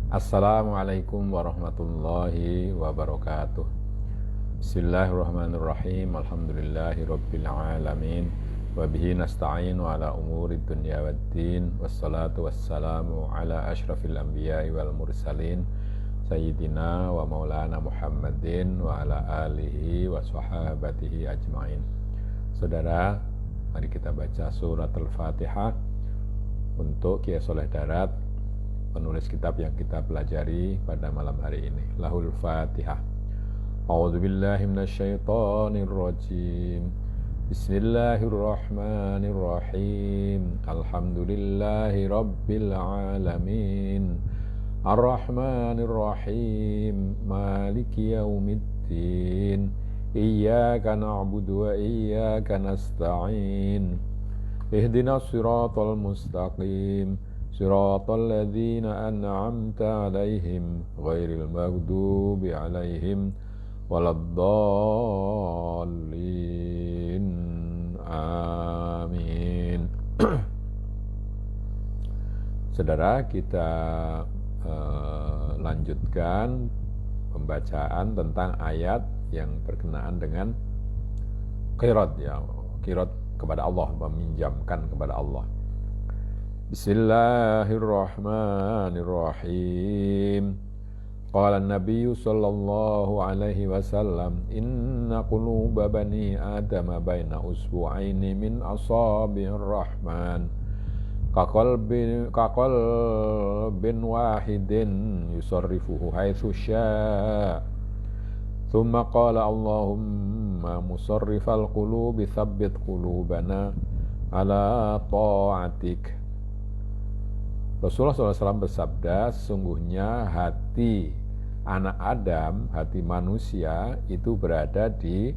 Assalamualaikum warahmatullahi wabarakatuh. Bismillahirrahmanirrahim. Alhamdulillahi rabbil alamin. Wabihi nasta'inu ala umuri dunya waddin. Wassalatu wassalamu ala ashrafil anbiya'i wal mursalin Sayyidina wa maulana Muhammadin wa ala alihi wa sahabatihi ajma'in. Saudara, mari kita baca surat Al-Fatihah untuk Kiai Soleh Darat, penulis kitab yang kita pelajari pada malam hari ini. Lahul Fatihah. A'udzu billahi minasyaitonir rajim. Bismillahirrahmanirrahim. Alhamdulillahi rabbil alamin. Arrahmanir rahim. Maliki yaumiddin. Iyyaka na'budu wa iyyaka nasta'in. Ihdinas siratal mustaqim. Siratal ladzina an'amta 'alaihim ghairil maghdubi 'alaihim waladdallin. Amin. Saudara, kita lanjutkan pembacaan tentang ayat yang berkenaan dengan qirat, ya, qirat kepada Allah, meminjamkan kepada Allah. Bismillahirrahmanirrahim. Qala an-nabiyyu sallallahu alaihi wasallam, inna quluba bani adama baina usbu'aini min asabi'ir rahman kaqalbin wahidin yusarrifuhu haitsu syaa. Thumma qala Allahumma musarrifal qulubi tsabbit qulubana ala ta'atik. Rasulullah SAW bersabda, sesungguhnya hati anak Adam, hati manusia itu berada di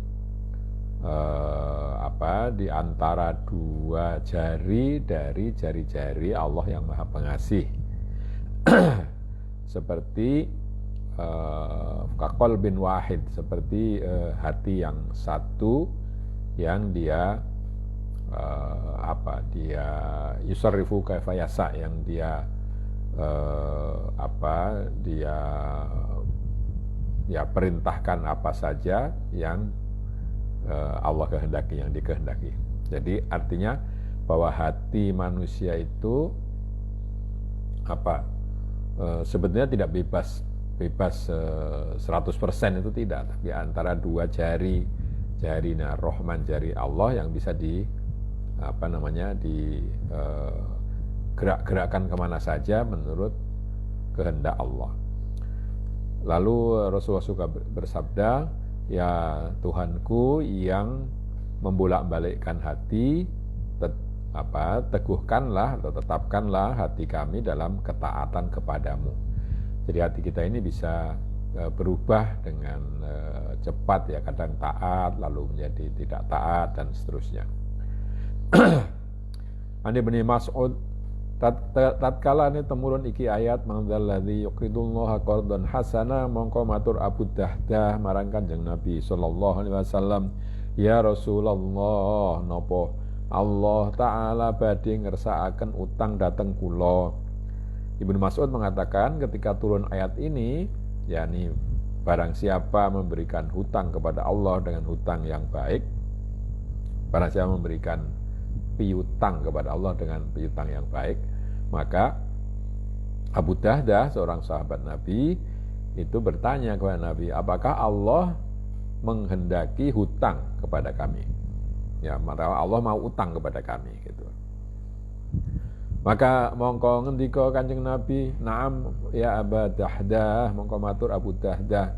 di antara dua jari dari jari-jari Allah yang Maha Pengasih. Seperti kakol bin wahid, seperti hati yang satu yang dia dia yusarrifu kaifa yasa, yang dia dia perintahkan apa saja yang Allah kehendaki, yang dikehendaki. Jadi artinya bahwa hati manusia itu sebetulnya tidak bebas 100% itu tidak, tapi antara dua jari Rahman, jari Allah yang bisa gerak-gerakan kemana saja menurut kehendak Allah. Lalu Rasulullah juga bersabda, ya Tuhanku yang membolak-balikkan hati, teguhkanlah atau tetapkanlah hati kami dalam ketaatan kepadamu. Jadi hati kita ini bisa berubah dengan cepat, ya, kadang taat lalu menjadi tidak taat dan seterusnya. Ani bin Mas'ud, tatkala ini temurun iki ayat mangdalladzi yuqridullaha qardan hasana, mongko matur Abu Dahdah marang Kanjeng Nabi sallallahu alaihi wasallam, ya Rasulullah, napa Allah taala badhe ngersakaken utang dhateng kula. Ibnu Mas'ud mengatakan ketika turun ayat ini, yakni barang siapa memberikan hutang kepada Allah dengan hutang yang baik, barang siapa memberikan piutang kepada Allah dengan piutang yang baik, maka Abu Dahdah, seorang sahabat Nabi, itu bertanya kepada Nabi, apakah Allah menghendaki hutang kepada kami? Ya, maka Allah mau utang kepada kami, gitu. Maka mongko ngendika Kanjeng Nabi, "Na'am ya Abu Dahdah," mongko matur Abu Dahdah,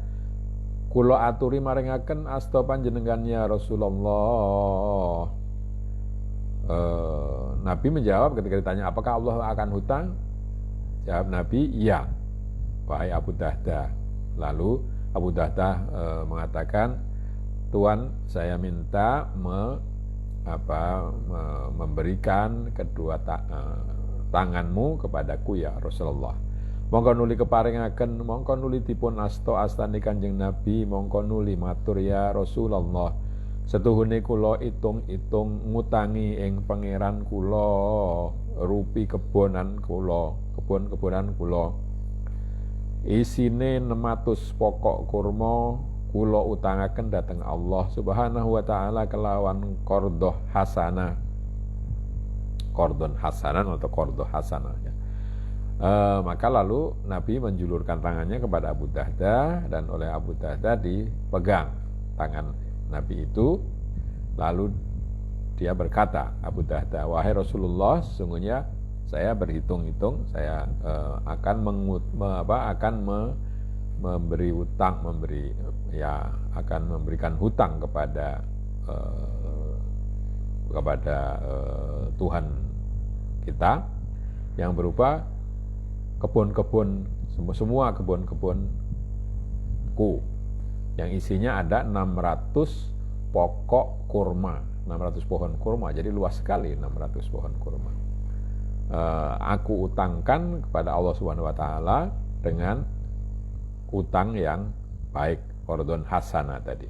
"Kula aturi maringaken asta panjenengan ya Rasulullah." Nabi menjawab ketika ditanya, apakah Allah akan hutang? Jawab Nabi, iya, wahai Abu Dahdah. Lalu Abu Dahdah mengatakan, Tuhan, saya minta memberikan kedua tanganmu kepadaku ya Rasulullah. Mongko nuli keparingaken, mongko nuli dipun asta-astani Kanjeng Nabi, mongko nuli matur ya Rasulullah, setuhune kula itung-itung ngutangi ing pangeran kula rupi kebonan kula, kebon-kebonan kula. isine 600 pokok kurma kula utangaken dhateng Allah Subhanahu wa taala kelawan qardhah hasanah. Qardhon hasanah atau qardhah hasanah ya. Maka lalu Nabi menjulurkan tangannya kepada Abu Dahdah dan oleh Abu Dahdah dipegang tangan Nabi itu, lalu dia berkata, Abu Dahdah, wahai Rasulullah, sesungguhnya saya berhitung-hitung, saya akan memberi hutang, akan memberikan hutang kepada Tuhan kita yang berupa kebun-kebun, semua kebun-kebunku yang isinya ada 600 pokok kurma, 600 pohon kurma, jadi luas sekali 600 pohon kurma. Aku utangkan kepada Allah Subhanahu wa taala dengan utang yang baik, qardhon hasanah tadi.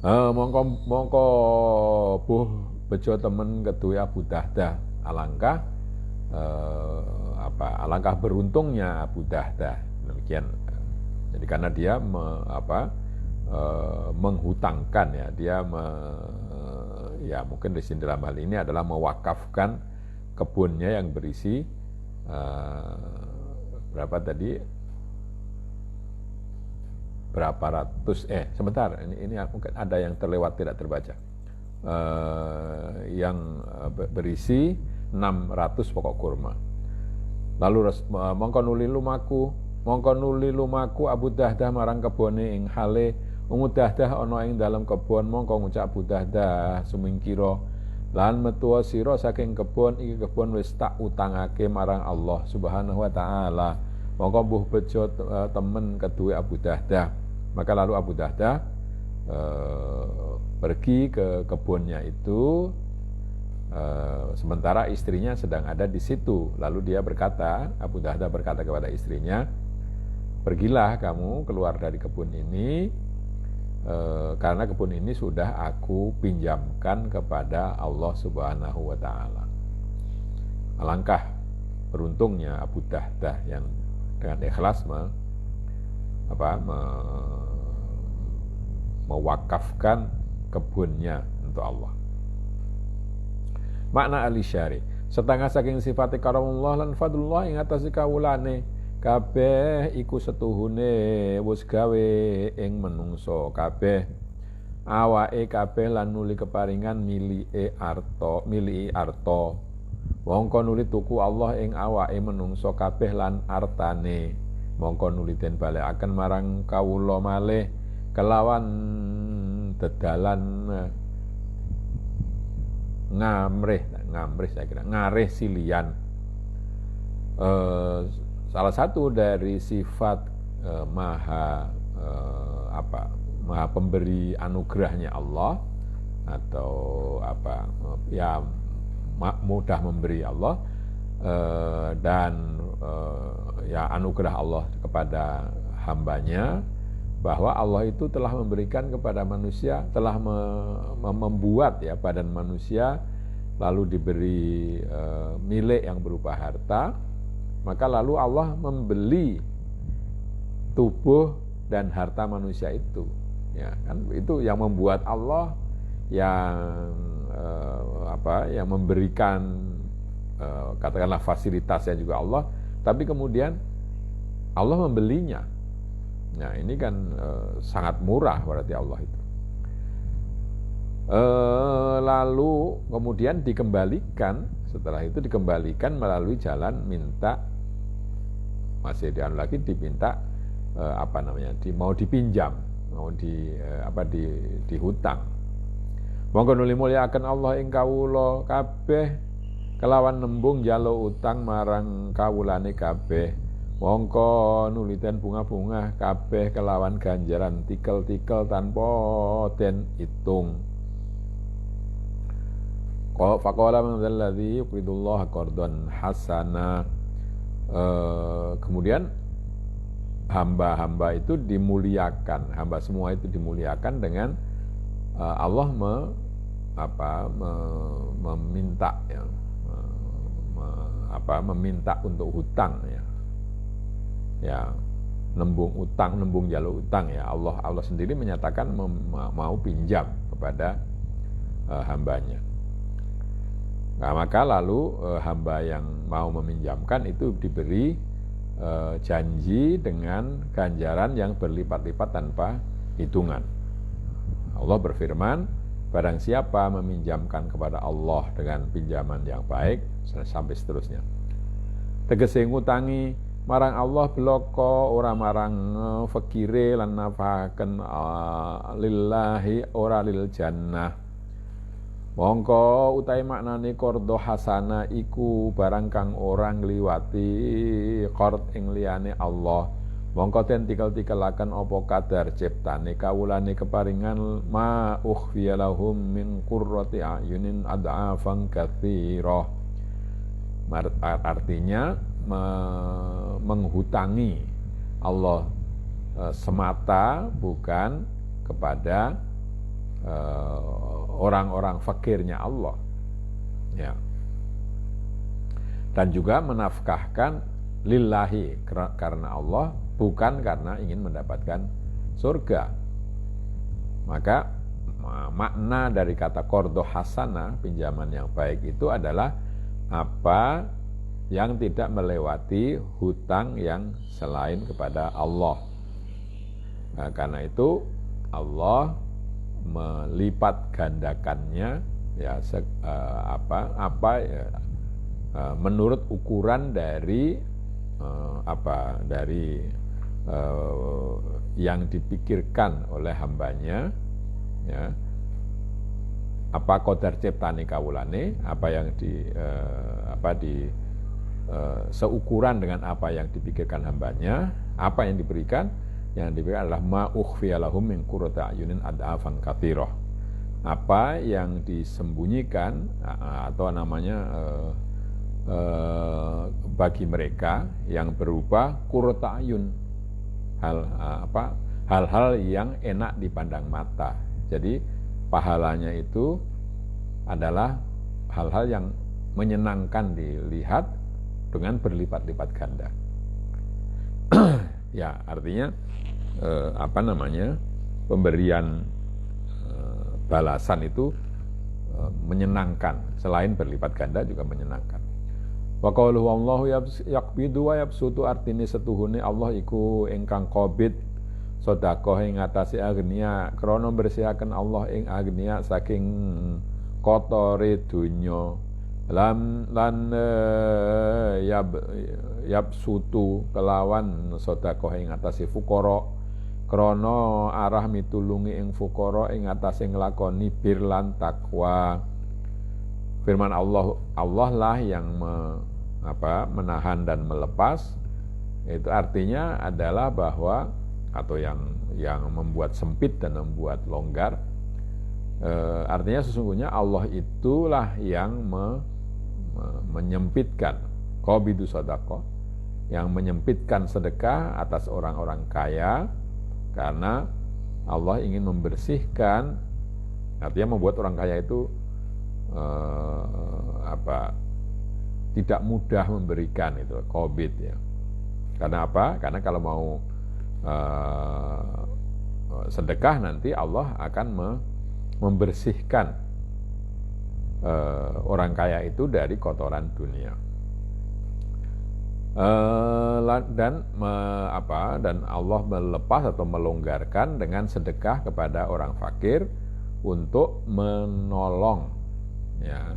Mongko buh bejo temen kedue Abu Dahdah, alangkah beruntungnya Abu Dahdah, demikian. Jadi karena dia menghutangkan ya, dia mungkin di sini dalam hal ini adalah mewakafkan kebunnya yang berisi berapa ratus sebentar, ini mungkin ada yang terlewat tidak terbaca, yang berisi 600 pokok kurma. Lalu mongko nuli lumaku Abu Dahdah marang kebone ing hale Abu Dahdah ana ing dalam kebon, mongko ngucap Abu Dahdah sumingkira lan metuwa sira saking kebon iki, kebon wis tak utangake marang Allah Subhanahu wa taala. Mongko mbuh bejo temen kedue Abu Dahdah. Maka lalu Abu Dahdah pergi ke kebunnya itu, sementara istrinya sedang ada di situ. Lalu dia berkata, Abu Dahdah berkata kepada istrinya, pergilah kamu keluar dari kebun ini, karena kebun ini sudah aku pinjamkan kepada Allah Subhanahu wa taala. Alangkah beruntungnya Abu Dahdah yang dengan ikhlas mewakafkan kebunnya untuk Allah. Makna al-isyari, setengah saking sifat karamullah lan fadlullah ing atas kawulane kabeh iku setuhune wis gawe ing menungso kabeh, awake kabeh lan nuli keparingan miliki arta. Mongko nuli tuku Allah ing awake menungso kabeh lan artane, mongko nuli den balekaken marang kawula malih kelawan dedalan ngamrih silian. Salah satu dari sifat maha pemberi anugerahnya Allah, atau mudah memberi Allah, dan anugerah Allah kepada hambanya, bahwa Allah itu telah memberikan kepada manusia, telah membuat badan manusia, lalu diberi milik yang berupa harta, maka lalu Allah membeli tubuh dan harta manusia itu, ya kan, itu yang membuat Allah yang memberikan katakanlah fasilitasnya juga Allah, tapi kemudian Allah membelinya. Nah ini kan sangat murah berarti Allah itu. Lalu kemudian dikembalikan, setelah itu dikembalikan melalui jalan minta, masih lagi diminta mau dipinjam, mau dihutang. Monggo nuli mulyakaken Allah ing kawula kabeh kelawan nembung njaluk utang marang kawulane kabeh. Mongko nuliten bunga-bunga kabeh kelawan ganjaran tikel-tikel tanpa den itung. Faqala man dzalladzi yuqridullaha qardhan hasana. Kemudian hamba-hamba itu dimuliakan, hamba semua itu dimuliakan dengan Allah meminta meminta untuk hutang ya. Ya, nembung utang, nembung jalur utang ya. Allah sendiri menyatakan mau pinjam kepada hambanya. Nah, maka lalu hamba yang mau meminjamkan itu diberi janji dengan ganjaran yang berlipat-lipat tanpa hitungan. Allah berfirman, barang siapa meminjamkan kepada Allah dengan pinjaman yang baik, sampai seterusnya. Tegese ngutangi marang Allah bloko ora marang fakire lan nafahaken lillahi ora lil jannah. Mongko utahe maknane qardo hasana iku barang kang ora ngliwati qard ing liyane Allah. Mongko den tikel-tikelaken apa kadar ciptane kawulane keparingan ma ukhfiya lahum min qurrati ayunin ad'afan katsira. Artinya menghutangi Allah semata, bukan kepada orang-orang fakirnya Allah ya. Dan juga menafkahkan lillahi karena Allah, bukan karena ingin mendapatkan surga. Maka makna dari kata qardo hasanah, pinjaman yang baik, itu adalah apa yang tidak melewati hutang yang selain kepada Allah. Nah, karena itu Allah melipat gandakannya ya menurut ukuran dari yang dipikirkan oleh hambanya ya. Apa qadar ciptane kawulane, apa yang seukuran dengan apa yang dipikirkan hambanya, apa yang diberikan. Yang diberikan adalah ma ukhfiya lahum min qurrati ayunin ad'afan katsirah. Apa yang disembunyikan atau namanya bagi mereka yang berupa qurratu ayun, hal-hal yang enak dipandang mata. Jadi pahalanya itu adalah hal-hal yang menyenangkan dilihat dengan berlipat-lipat ganda. Ya, artinya pemberian balasan itu menyenangkan, selain berlipat ganda juga menyenangkan. Wa qauluhu wallahu yaqbidu wa yabsutu, artine setuhune Allah iku ingkang qabid sedekah ing atase agnia, krana bersihaken Allah ing agnia saking kotore donya. Lan yabsutu kelawan sedekah ing atase fuqara, krana arah mitulungi ing fuqara ing atase nglakoni bir lan takwa. Firman Allah lah yang menahan dan melepas. Itu artinya adalah bahwa atau yang membuat sempit dan membuat longgar. Artinya sesungguhnya Allah itulah yang menyempitkan qabidu sedekah, yang menyempitkan sedekah atas orang-orang kaya, karena Allah ingin membersihkan, artinya membuat orang kaya itu tidak mudah memberikan, itu qabid ya. Karena apa? Karena kalau mau sedekah nanti Allah akan membersihkan orang kaya itu dari kotoran dunia. Dan Allah melepas atau melonggarkan dengan sedekah kepada orang fakir untuk menolong ya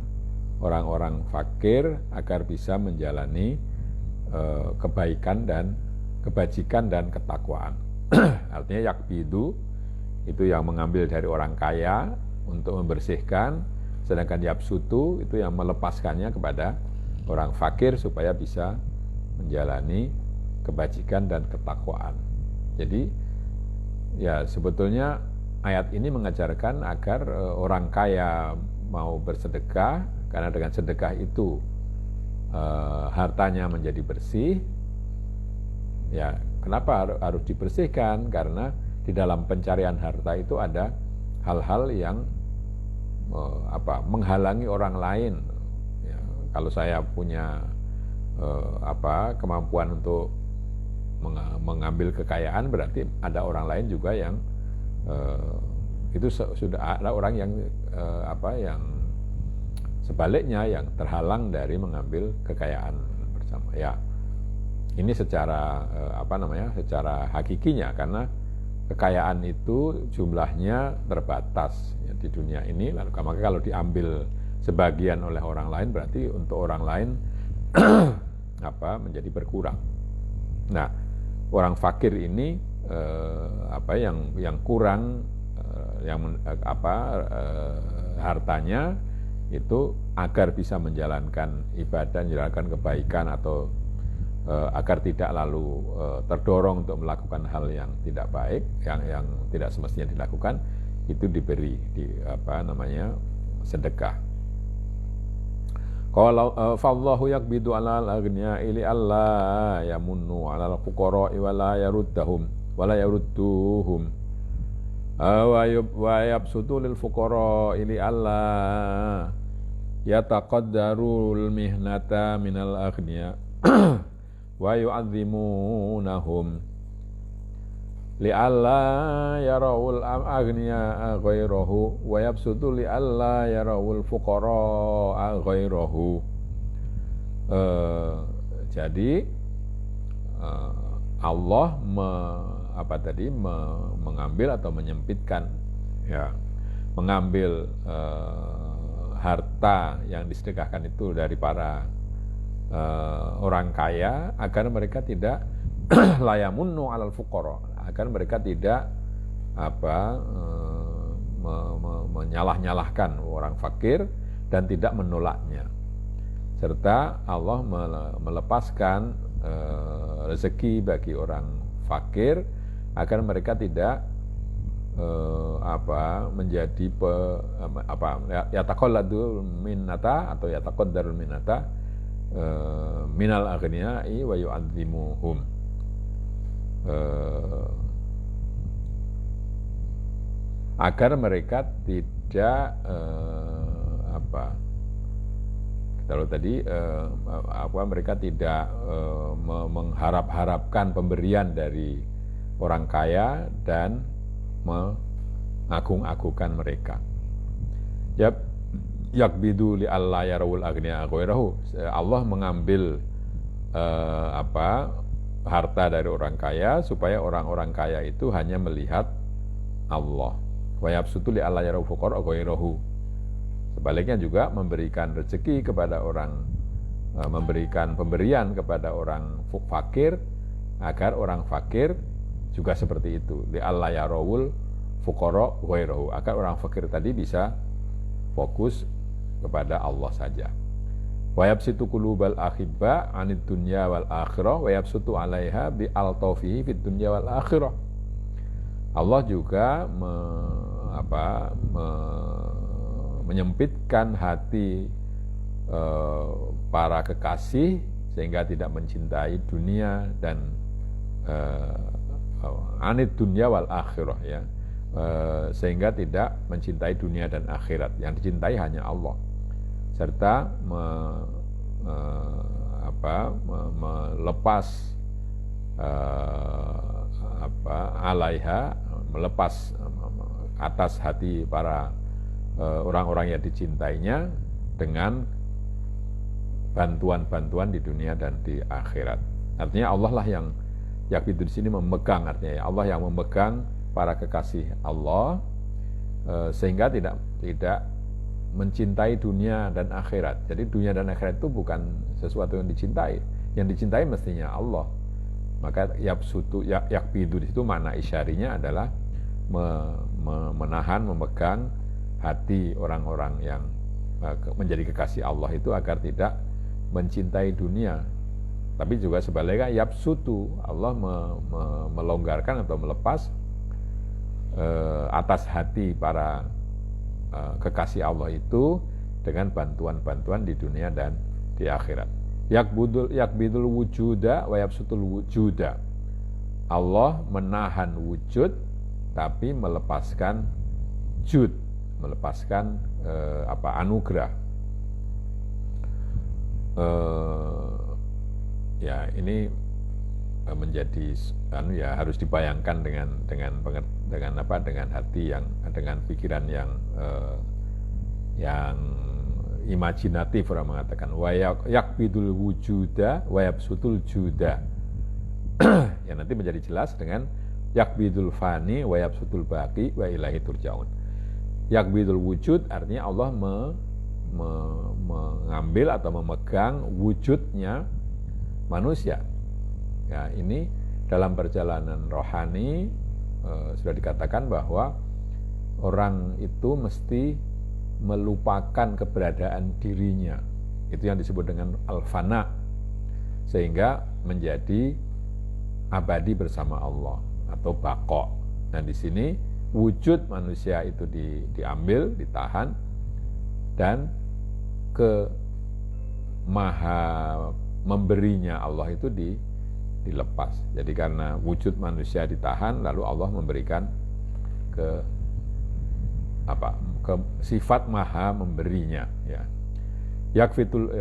orang-orang fakir agar bisa menjalani kebaikan dan kebajikan dan ketakwaan. Artinya yakbidu itu yang mengambil dari orang kaya untuk membersihkan, sedangkan yabsutu itu yang melepaskannya kepada orang fakir supaya bisa menjalani kebajikan dan ketakwaan. Jadi ya sebetulnya ayat ini mengajarkan agar orang kaya mau bersedekah, karena dengan sedekah itu hartanya menjadi bersih. Ya, kenapa harus dibersihkan? Karena di dalam pencarian harta itu ada hal-hal yang menghalangi orang lain ya, kalau saya punya kemampuan untuk mengambil kekayaan, berarti ada orang lain juga yang itu sudah ada orang yang yang sebaliknya yang terhalang dari mengambil kekayaan bersama. Ya, ini secara secara hakikinya, karena kekayaan itu jumlahnya terbatas ya, di dunia ini. Lalu maka kalau diambil sebagian oleh orang lain, berarti untuk orang lain menjadi berkurang. Nah, orang fakir ini yang kurang hartanya itu agar bisa menjalankan ibadah, menjalankan kebaikan, atau agar tidak lalu terdorong untuk melakukan hal yang tidak baik, yang tidak semestinya dilakukan, itu diberi sedekah. Qala fallahu yaqbidu 'alal aghniya'i li alla yamunnu 'alal fuqara'i wa la yarudduhum wa yabsutu lil fuqara'i li alla yataqaddarul mihnata minal aghniya wa yu'azzimunahum li'alla yarawul aghniya ghairahu wa yabsutu li'alla yarawul fuqara ghairahu. Jadi Allah mengambil atau menyempitkan, ya, mengambil harta yang disedekahkan itu dari para orang kaya agar mereka tidak layamunnu alal fuqara, agar mereka tidak menyalah-nyalahkan orang fakir dan tidak menolaknya, serta Allah melepaskan rezeki bagi orang fakir agar mereka tidak menjadi yataqalladu minnata atau yataqaddarul minnata minal aghniya'i wa yu'azzimuhum. Agar mereka tidak kalau tadi mereka tidak mengharap-harapkan pemberian dari orang kaya dan mengagung-agungkan mereka. Yakbidu li alla yarawul aghniya ghairahu. Allah mengambil harta dari orang kaya supaya orang-orang kaya itu hanya melihat Allah. Wa yabsutu li alla yarawul fuqara ghairahu. Sebaliknya juga memberikan rezeki kepada orang, memberikan pemberian kepada orang fakir agar orang fakir juga seperti itu. Li alla yarawul fuqara ghairahu, agar orang fakir tadi bisa fokus kepada Allah saja. Wa yabsitu qulubal akhibba 'anid dunya wal akhirah wa yabsutu 'alaiha bi altaufihi fid dunya wal akhirah. Allah juga menyempitkan hati para kekasih sehingga tidak mencintai dunia dan anid dunya wal akhirah, ya, sehingga tidak mencintai dunia dan akhirat. Yang dicintai hanya Allah, serta melepas alaiha, melepas atas hati para orang-orang yang dicintainya dengan bantuan-bantuan di dunia dan di akhirat. Artinya Allah lah yang yakbidu di sini memegang, artinya Allah yang memegang para kekasih Allah sehingga tidak mencintai dunia dan akhirat. Jadi dunia dan akhirat itu bukan sesuatu yang dicintai. Yang dicintai mestinya Allah. Maka yakbidu di situ makna isyarinya adalah menahan, memegang hati orang-orang yang menjadi kekasih Allah itu agar tidak mencintai dunia. Tapi juga sebaliknya yabsutu, Allah melonggarkan atau melepas atas hati para kekasih Allah itu dengan bantuan-bantuan di dunia dan di akhirat. Yakbidul wujuda wa yabsutul wujuda. Allah menahan wujud tapi melepaskan jud, melepaskan anugerah. ya ini menjadi ya harus dibayangkan dengan hati yang dengan pikiran yang imajinatif. Orang mengatakan wa yakbidul wujuda wa yabsutul juda. Ya nanti menjadi jelas dengan yakbidul fani wa yabsutul baqi wa ilahi turja'un. Yakbidul wujud artinya Allah mengambil atau memegang wujudnya manusia. Ya, ini dalam perjalanan rohani sudah dikatakan bahwa orang itu mesti melupakan keberadaan dirinya. Itu yang disebut dengan al-fana, sehingga menjadi abadi bersama Allah atau baqo. Nah di sini wujud manusia itu diambil, ditahan, dan ke maha memberinya Allah itu dilepas. Jadi karena wujud manusia ditahan, lalu Allah memberikan ke sifat maha memberinya. Ya.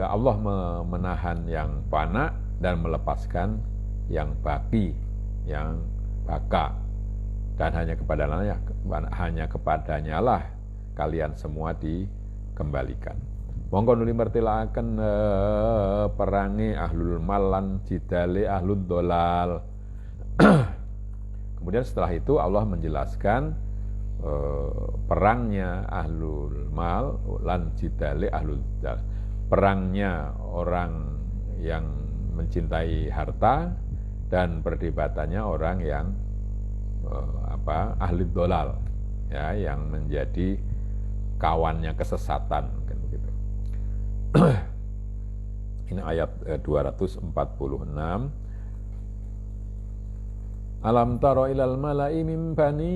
Allah menahan yang fana dan melepaskan yang baqi, yang baka. Dan hanya kepadanya lah kalian semua dikembalikan. Monggo nuli mertilaken perangi ahlul malan jidale ahlul dolal. Kemudian setelah itu Allah menjelaskan perangnya ahlul mal lan jidale ahlul dolal. Perangnya orang yang mencintai harta dan perdebatannya orang yang ahli dolal, ya, yang menjadi kawannya kesesatan, kan begitu. Ini ayat 246. Alam taro ilal mala'i min bani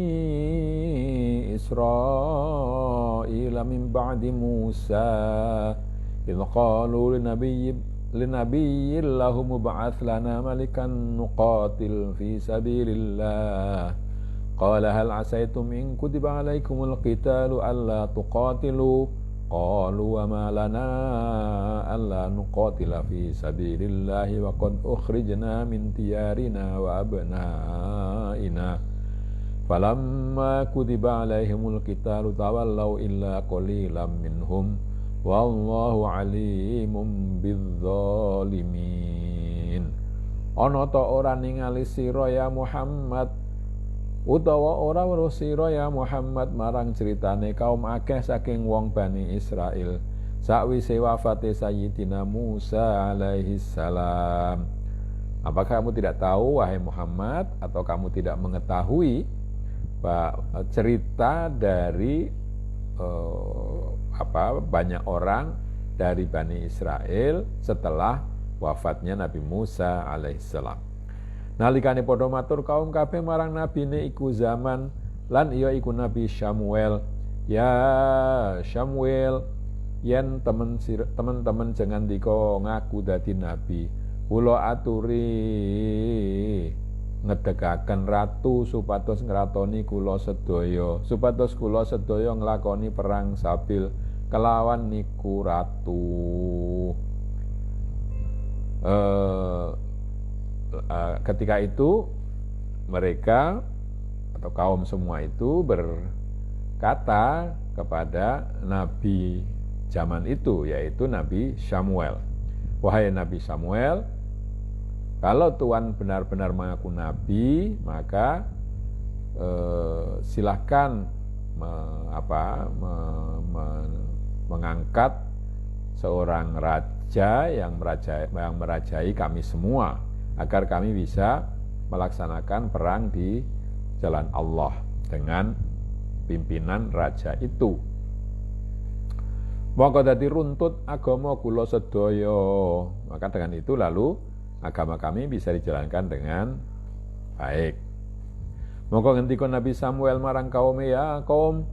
Israila min ba'di Musa idh qalu linabiyyin lahum ba'ath lana malikan nuqatil fi sabilillah qala hal asaytum in kutiba alaikumul qitalu alla tuqatilu qalu wa ma lana alla nuqatila fi sabilillahi wa qad ukhrijna min diyarina wa abnaina falamma kutiba alaihimul qitalu tawallaw illa qalilan minhum wallahu alimum bizzalimin. Ana ta ora ningali sira ya Muhammad utawa ora weruh sira ya Muhammad marang ceritane kaum akeh saking wong Bani Israel sakwise wafate Sayyidina Musa alaihi salam. Apakah kamu tidak tahu wahai Muhammad, atau kamu tidak mengetahui cerita dari banyak orang dari Bani Israel setelah wafatnya Nabi Musa alaihissalam. Nalikane padha matur kaum kabeh marang nabine iku zaman lan iya iku Nabi Samuel, ya Samuel yen teman-teman jangan diko ngaku dadi nabi, kula aturi ngedekaken ratu supados ngratoni kula sedaya, supados kula sedaya nglakoni perang sabil kelawan niku ratu. Ketika itu mereka atau kaum semua itu berkata kepada nabi zaman itu, yaitu Nabi Samuel, wahai Nabi Samuel, kalau Tuhan benar-benar mengaku nabi, maka silahkan mengangkat seorang raja yang merajai kami semua, agar kami bisa melaksanakan perang di jalan Allah dengan pimpinan raja itu. Mongko dadi runtut agama kula sedaya. Maka dengan itu lalu agama kami bisa dijalankan dengan baik. Mongko ngendika Nabi Samuel marang kaum, ya kaum,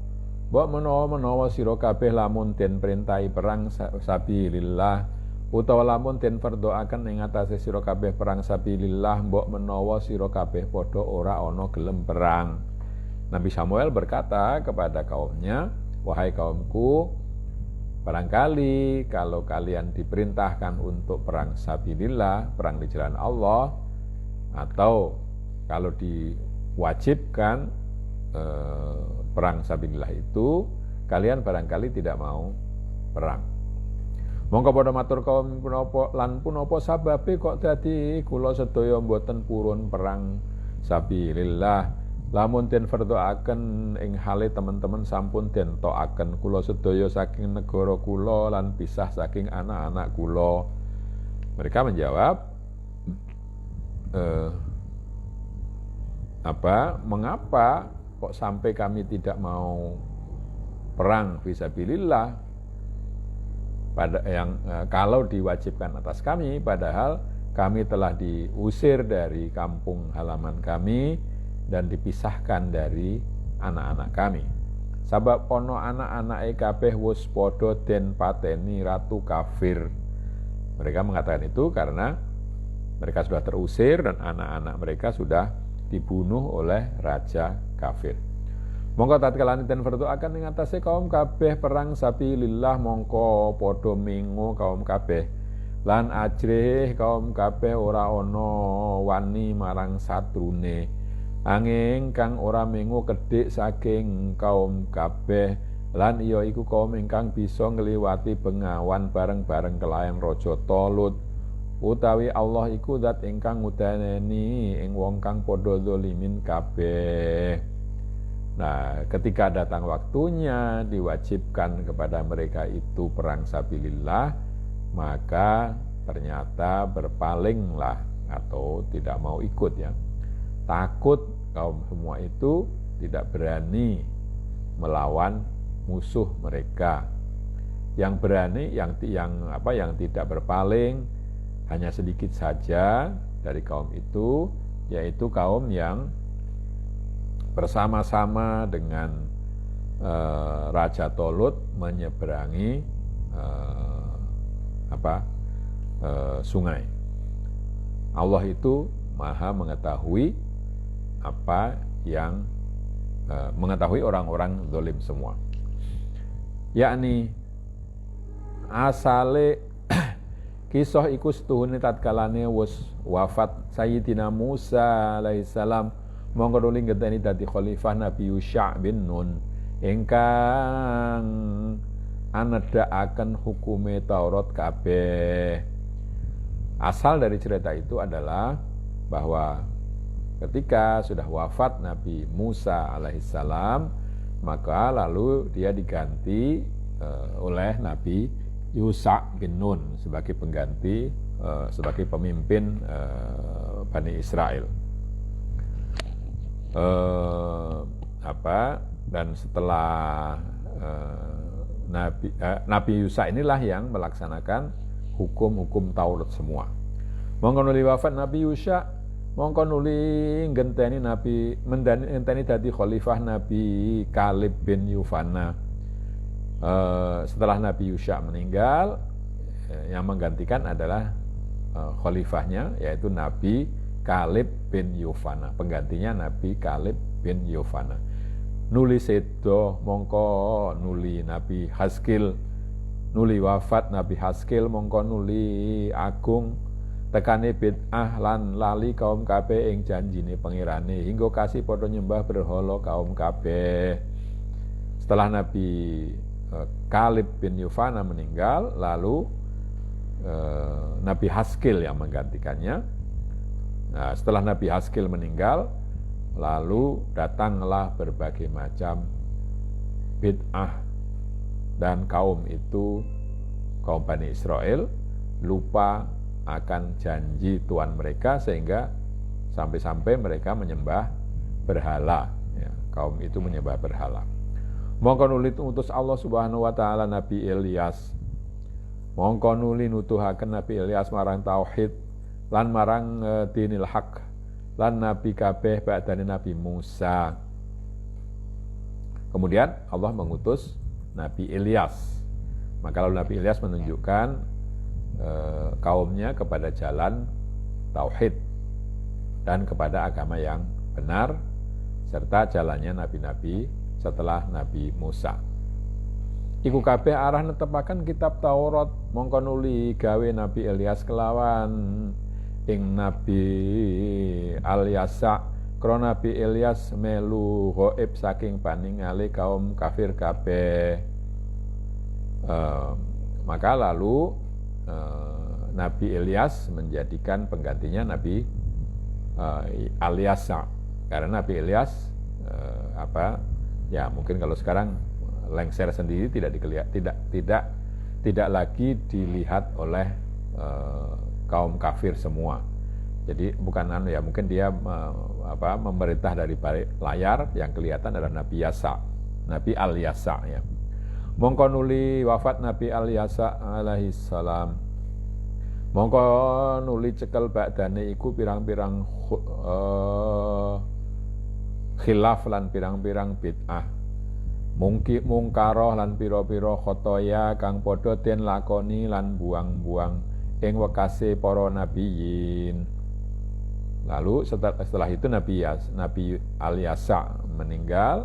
mbok menawa sira kabeh lamun den perintahi perang sabilillah utawa lamun den fardhoaken ing atase sira kabeh perang sabilillah, mbok menawa sira kabeh padha ora ana gelem perang. Nabi Samuel berkata kepada kaumnya, wahai kaumku, barangkali kalau kalian diperintahkan untuk perang sabilillah, perang di jalan Allah, atau kalau diwajibkan perang sabilillah itu, kalian barangkali tidak mau perang. Mongko padha matur kaum punapa lan punapa sababe kok dadi kula sedaya mboten purun perang sabilillah. Lamun den fardhoaken ing hale teman-teman sampun den tokaken kula sedaya saking negara kula lan pisah saking anak-anak kula. Mereka menjawab, mengapa kok sampai kami tidak mau perang fisabilillah? Kalau diwajibkan atas kami, padahal kami telah diusir dari kampung halaman kami dan dipisahkan dari anak-anak kami. Sabab ono anak-anak kabeh wis padha den pateni ratu kafir. Mereka mengatakan itu karena mereka sudah terusir dan anak-anak mereka sudah dibunuh oleh raja kafir. Mongko tatkala den fardhoaken ing atase kaum kabeh perang sabilillah, mongko padha mengo kaum kabeh lan ajrih kaum kabeh ora ana wani marang satrune, angin kang ora mengo kedhik saking kaum kabeh lan iya iku kaum ingkang bisa ngliwati bengawan bareng-bareng kelayan raja Talut. Utawi Allah iku zat ingkang ngudaneni ing wong kang padha zalimin kabeh. Nah, ketika datang waktunya diwajibkan kepada mereka itu perang sabilillah, maka ternyata berpalinglah atau tidak mau ikut ya. Takut kaum semua itu tidak berani melawan musuh mereka. Yang berani, yang tidak berpaling hanya sedikit saja dari kaum itu, yaitu kaum yang bersama-sama dengan Raja Talut menyeberangi sungai. Allah itu maha mengetahui apa yang mengetahui orang-orang zalim semua. Yakni asale kisah iku setuhune tatkalane wis wafat Sayyidina Musa alaihissalam, mongko nuli ngenteni dadi khalifah Nabi Yusha' bin Nun ingkang anedakaken hukume Taurat kabeh. Asal dari cerita itu adalah bahwa ketika sudah wafat Nabi Musa alaihissalam, maka lalu dia diganti oleh Nabi Yusha' bin Nun sebagai pengganti, sebagai pemimpin Bani Israel. Dan setelah Nabi Yusha inilah yang melaksanakan hukum-hukum Taurat semua. Mongko nuli wafat Nabi Yusha, mongko nuli ngenteni dadi khalifah Nabi Kalib bin Yufana. Setelah Nabi Yusha meninggal, yang menggantikan adalah khalifahnya, yaitu Nabi Kalib bin Yufana, penggantinya Nabi Kalib bin Yufana. Nuli sedo mongko nuli Nabi Haskil, nuli wafat Nabi Haskil mongko nuli agung tekane bid'ah lan lali kaum kabeh ing janjine pengirane hingga kasih padha nyembah berhala kaum kabeh. Setelah Nabi Kalib bin Yufana meninggal, lalu Nabi Haskil yang menggantikannya. Nah, setelah Nabi Haskil meninggal, lalu datanglah berbagai macam bid'ah, dan kaum itu, kaum Bani Israel, lupa akan janji Tuhan mereka sehingga sampai-sampai mereka menyembah berhala. Ya, kaum itu menyembah berhala. Mongko nuli utus Allah Subhanahu wa taala Nabi Ilyas. Mongko nuli nutuhaken Nabi Ilyas marang tauhid lan marang dinil haq lan nabi kabeh ba'dane Nabi Musa. Kemudian Allah mengutus Nabi Ilyas. Maka lalu Nabi Ilyas menunjukkan kaumnya kepada jalan tauhid dan kepada agama yang benar serta jalannya nabi-nabi setelah Nabi Musa. Iku kabeh arah netepaken kitab Taurat mongko nuli gawe Nabi Ilyas kelawan ing Nabi Alyasa krana Nabi Ilyas melu ghaib saking paningale kaum kafir kabeh. Maka lalu Nabi Ilyas menjadikan penggantinya Nabi Alyasa, karena Nabi Ilyas ya mungkin kalau sekarang lengser sendiri tidak lagi dilihat oleh kaum kafir semua. Jadi bukan ya mungkin dia memerintah dari balik layar, yang kelihatan adalah Nabi Alyasa ya. Mongko nuli wafat Nabi Alyasa alaihi salam. Mongko nuli cekel ba'dane iku pirang-pirang khilaf lan pirang-pirang bid'ah. Mungkaroh lan pira-pira khotoya kang padha den lakoni lan buang-buang ing wekase para nabiyin. Lalu setelah itu Nabi Alyasa meninggal,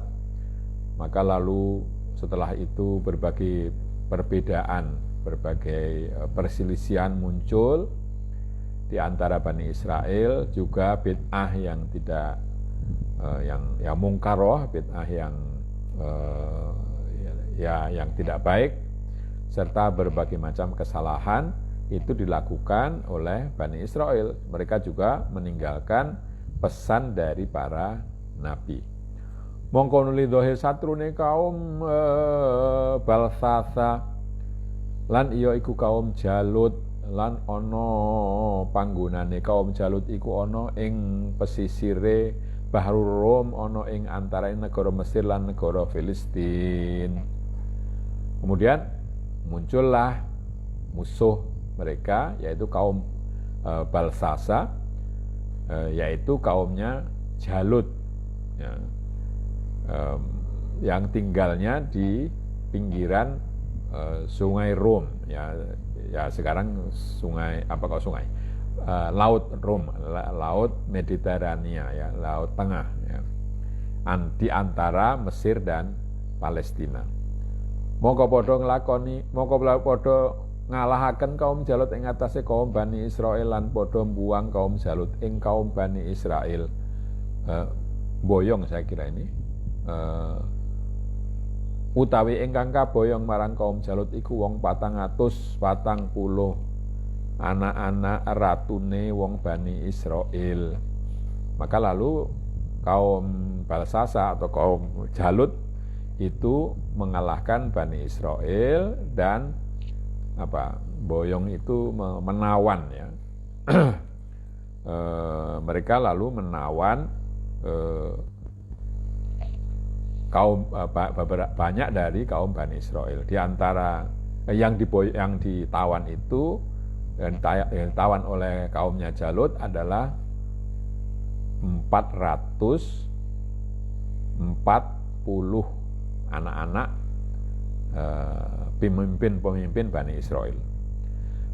maka lalu setelah itu berbagai perbedaan, berbagai perselisihan muncul di antara Bani Israel, juga bid'ah yang tidak yang mungkaroh, bid'ah yang yang tidak baik, serta berbagai macam kesalahan itu dilakukan oleh Bani Israel. Mereka juga meninggalkan pesan dari para nabi. Mongko nuli dohir satrune kaum Balsasa lan iya iku kaum Jalut, lan ana panggonane kaum Jalut iku ana ing pesisire Bahrul Rum, ana ing antara negara Mesir lan negara Filistin. Kemudian muncullah musuh mereka, yaitu kaum Balsasa, yaitu kaumnya Jalut ya, yang tinggalnya di pinggiran sungai Rum ya sekarang laut Rum, laut Mediterania ya, laut tengah ya, di antara Mesir dan Palestina. Mongko padha ngalahaken kaum Jalut ing atase kaum Bani Israel, lan padha mbuang kaum Jalut ing kaum Bani Israel. Boyong saya kira ini utawi ingkang kaboyong marang kaum Jalut iku wong 440 anak-anak ratune wong Bani Israel. Maka lalu kaum Balsasa atau kaum Jalut itu mengalahkan Bani Israel, dan boyong itu menawan ya. Mereka lalu menawan banyak dari kaum Bani Israel. Di antara yang ditawan itu, yang ditawan oleh kaumnya Jalut adalah 440 anak-anak pemimpin Bani Israel.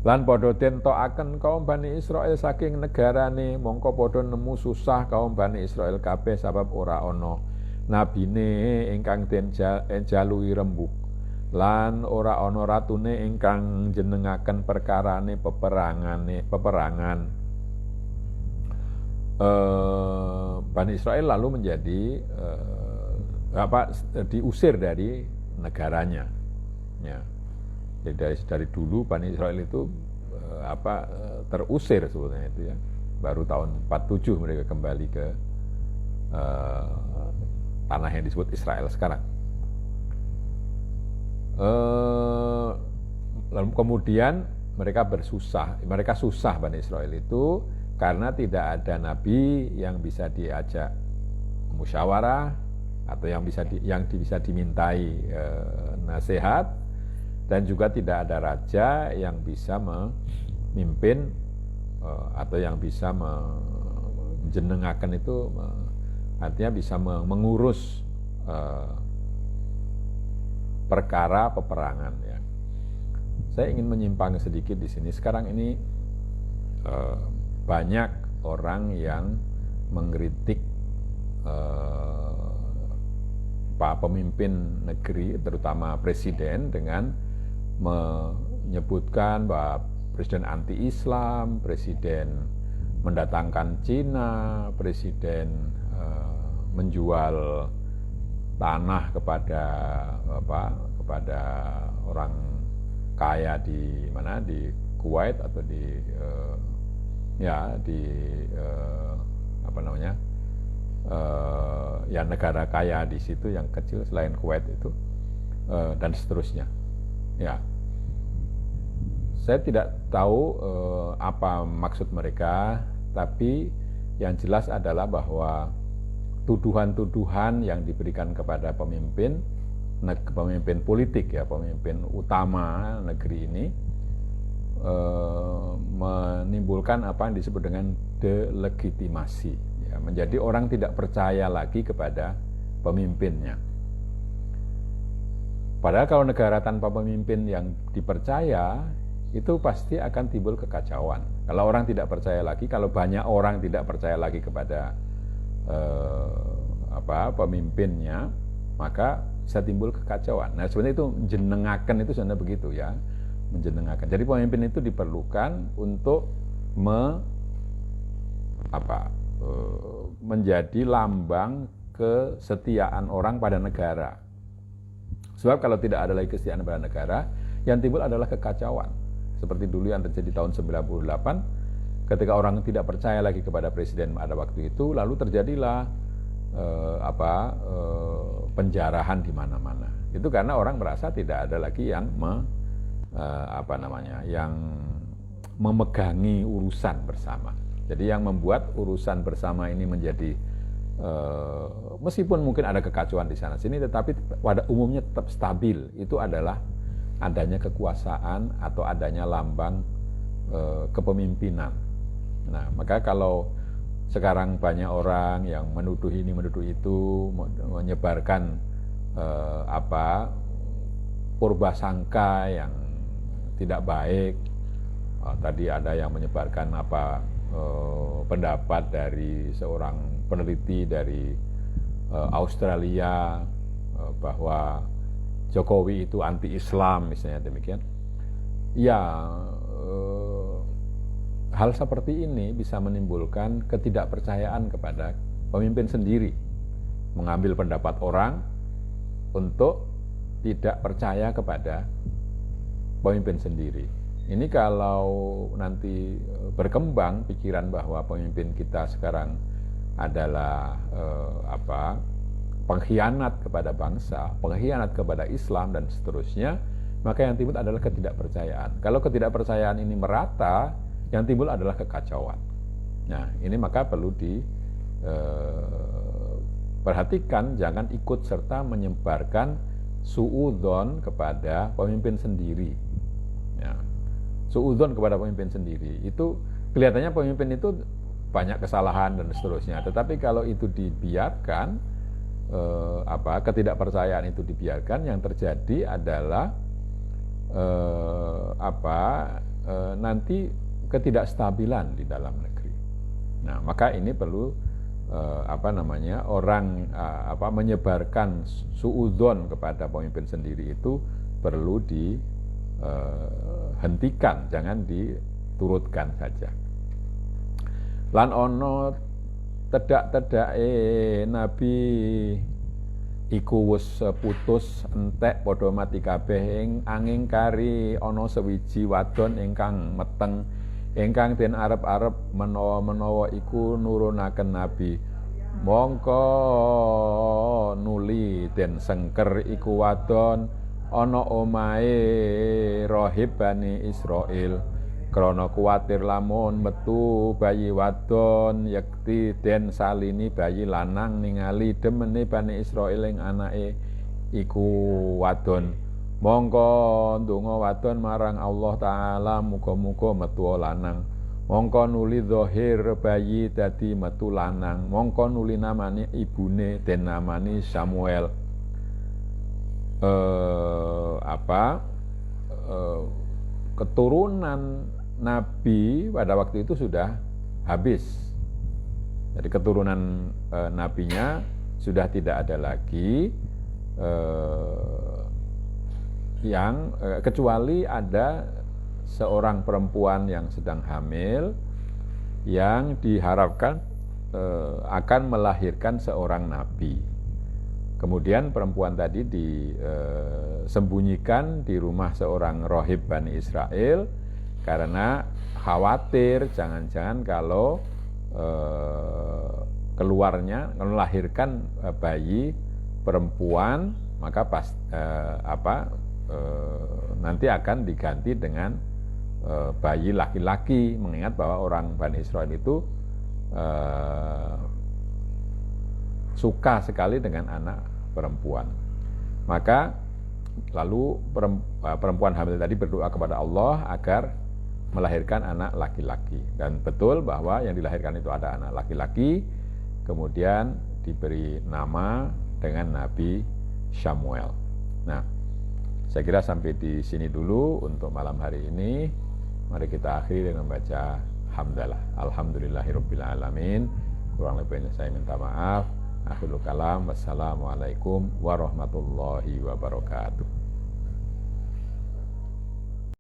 Lan padha den tokaken kaum Bani Israel saking negarane, mongko padha nemu susah kaum Bani Israel kabeh sebab ora ana nabine ingkang den jalui rembug, lan ora ana ratune ingkang jenengaken perkarane peperangan. Bani Israel lalu menjadi diusir dari negaranya ya. Jadi dari dulu Bani Israel itu terusir sebetulnya itu ya. Baru tahun 47 mereka kembali ke tanah yang disebut Israel sekarang. Lalu kemudian mereka susah Bani Israel itu karena tidak ada nabi yang bisa diajak musyawarah atau yang bisa dimintai nasihat, dan juga tidak ada raja yang bisa memimpin atau yang bisa menjenengaken itu, artinya bisa mengurus perkara peperangan ya. Saya ingin menyimpang sedikit di sini. Sekarang ini banyak orang yang mengkritik pemimpin negeri, terutama presiden, dengan menyebutkan bahwa presiden anti-Islam, presiden mendatangkan Cina, presiden menjual tanah kepada orang kaya di Kuwait atau di negara kaya di situ yang kecil selain Kuwait itu, dan seterusnya. Ya, saya tidak tahu apa maksud mereka, tapi yang jelas adalah bahwa tuduhan-tuduhan yang diberikan kepada pemimpin politik, ya, pemimpin utama negeri ini, menimbulkan apa yang disebut dengan delegitimasi, ya, menjadi orang tidak percaya lagi kepada pemimpinnya. Padahal kalau negara tanpa pemimpin yang dipercaya, itu pasti akan timbul kekacauan. Kalau orang tidak percaya lagi, kalau banyak orang tidak percaya lagi kepada pemimpinnya, maka bisa timbul kekacauan. Nah, sebenarnya itu menjenengaken itu sebenarnya begitu, ya, menjenengaken. Jadi pemimpin itu diperlukan untuk menjadi lambang kesetiaan orang pada negara. Sebab kalau tidak ada lagi kesetiaan pada negara, yang timbul adalah kekacauan. Seperti dulu yang terjadi tahun 98, ketika orang tidak percaya lagi kepada presiden pada waktu itu, lalu terjadilah penjarahan di mana-mana. Itu karena orang merasa tidak ada lagi yang yang memegangi urusan bersama. Jadi yang membuat urusan bersama ini menjadi meskipun mungkin ada kekacauan di sana sini, tetapi pada umumnya tetap stabil. Itu adalah adanya kekuasaan atau adanya lambang kepemimpinan. Nah, maka kalau sekarang banyak orang yang menuduh ini menuduh itu, menyebarkan purbasangka yang tidak baik. Tadi ada yang menyebarkan pendapat dari seorang peneliti dari Australia bahwa Jokowi itu anti-Islam, misalnya demikian. Ya, hal seperti ini bisa menimbulkan ketidakpercayaan kepada pemimpin sendiri, mengambil pendapat orang untuk tidak percaya kepada pemimpin sendiri. Ini kalau nanti berkembang pikiran bahwa pemimpin kita sekarang adalah pengkhianat kepada bangsa, pengkhianat kepada Islam dan seterusnya, maka yang timbul adalah ketidakpercayaan. Kalau ketidakpercayaan ini merata, yang timbul adalah kekacauan. Nah, ini maka perlu diperhatikan, jangan ikut serta menyebarkan suudzon kepada pemimpin sendiri. Ya. Suudzon kepada pemimpin sendiri, itu kelihatannya pemimpin itu banyak kesalahan dan seterusnya. Tetapi kalau itu dibiarkan, ketidakpercayaan itu dibiarkan, yang terjadi adalah nanti ketidakstabilan di dalam negeri. Nah, maka ini perlu orang menyebarkan suudzon kepada pemimpin sendiri itu perlu dihentikan, jangan diturutkan saja. Lan ono tedak-tedake Nabi iku wis putus entek padha mati kabeh angin kari ana sewiji wadon ingkang meteng ingkang den arep-arep menawa iku nurunaken Nabi, mongko nuli den sengker iku wadon ana omahe rahib Bani Israil, krana kuwatir lamun metu bayi wadon yekti den salini bayi lanang ningali demene Bani Israil ing anake iku wadon, mongko ndonga wadon marang Allah Ta'ala muga-muga metu lanang, mongko nuli zahir bayi dadi metu lanang, mongko nuli namane ibune den namani Samuel. Keturunan Nabi pada waktu itu sudah habis. Jadi keturunan nabinya sudah tidak ada lagi, kecuali ada seorang perempuan yang sedang hamil yang diharapkan akan melahirkan seorang nabi. Kemudian perempuan tadi disembunyikan di rumah seorang rohib Bani Israel karena khawatir jangan-jangan kalau keluarnya melahirkan bayi perempuan maka nanti akan diganti dengan bayi laki-laki, mengingat bahwa orang Bani Israel itu suka sekali dengan anak perempuan. Maka lalu perempuan hamil tadi berdoa kepada Allah agar melahirkan anak laki-laki, dan betul bahwa yang dilahirkan itu ada anak laki-laki, kemudian diberi nama dengan Nabi Samuel. Nah, saya kira sampai di sini dulu untuk malam hari ini. Mari kita akhiri dengan membaca hamdalah. Alhamdulillahirabbil alamin. Kurang lebihnya saya minta maaf. Akhirul kalam. Wassalamualaikum warahmatullahi wabarakatuh.